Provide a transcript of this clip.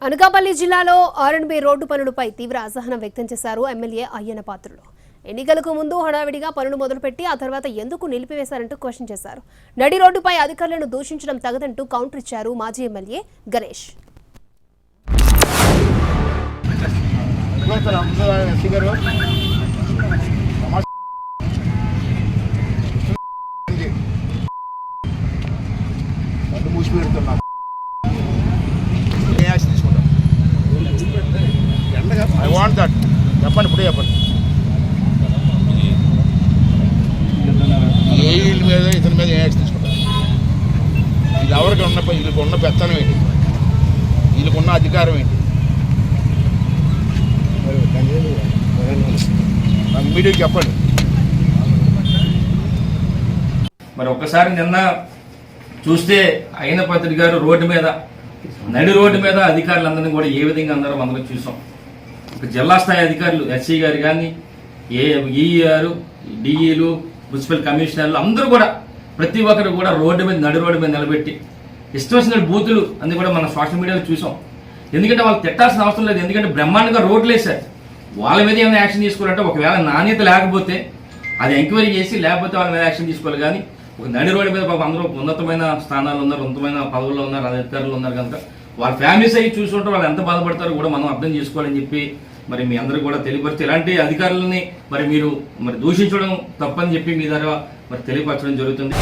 అనకాపల్లి జిల్లాలో ఆర్ఎండ్బి రోడ్డు పనులపై తీవ్ర అసహనం వ్యక్తం చేశారు ఎమ్మెల్యే అయ్యన్న పాత్రుడు. ఎన్నికలకు ముందు హడావిడిగా పనులు మొదలుపెట్టి ఆ తర్వాత ఎందుకు నిలిపివేశారంటూ క్వశ్చన్ చేశారు. నడి రోడ్డుపై అధికారులను దూషించడం తగదంటూ కౌంటర్ ఇచ్చారు మాజీ MLA Ganesh. I want that. చెప్పండి ఇప్పుడే చెప్పండి. ఏ వీళ్ళ మీద ఇతని మీద ఏ యాక్షన్ తీసుకుంటారు? ఇది ఎవరికి వీళ్ళకి ఉన్న పెత్తనం ఏంటి, వీళ్ళకున్న అధికారం ఏంటి? నాకు మీడియాకి చెప్పండి. మరి ఒక్కసారి నిన్న చూస్తే అయిన పత్రిక గారు రోడ్డు మీద నడి రోడ్డు మీద అధికారులందరినీ కూడా ఏ విధంగా అందరం చూసాం. ఒక జిల్లా స్థాయి అధికారులు ఎస్సీ గారు కానీ ఈఆర్ డిఈలు మున్సిపల్ కమిషనర్లు అందరూ కూడా ప్రతి ఒక్కరు కూడా నడి రోడ్డు మీద నిలబెట్టి ఇష్టం వచ్చిన బూతులు అన్ని కూడా మనం సోషల్ మీడియాలో చూసాం. ఎందుకంటే వాళ్ళు తిట్టాల్సిన అవసరం లేదు, ఎందుకంటే బ్రహ్మాండంగా రోడ్లు వేశారు. వాళ్ళ మీద ఏమైనా యాక్షన్ తీసుకోవాలంటే ఒకవేళ నాణ్యత లేకపోతే అది ఎంక్వైరీ చేసి లేకపోతే వాళ్ళ మీద యాక్షన్ తీసుకోవాలి. కానీ ఒక నడి రోడ్డు మీద అందరూ ఉన్నతమైన స్థానాలు ఉన్నారు, ఉన్నతమైన పదవుల్లో ఉన్నారు, అధికారులు ఉన్నారు కనుక వాళ్ళ ఫ్యామిలీస్ అయ్యి చూసుకుంటే వాళ్ళు ఎంత బాధపడతారో కూడా మనం అర్థం చేసుకోవాలని చెప్పి మరి మీ అందరూ కూడా తెలియపరిచి ఇలాంటి అధికారులని మరి మీరు దూషించడం తప్పని చెప్పి మీ ద్వారా మరి తెలియపరచడం జరుగుతుంది.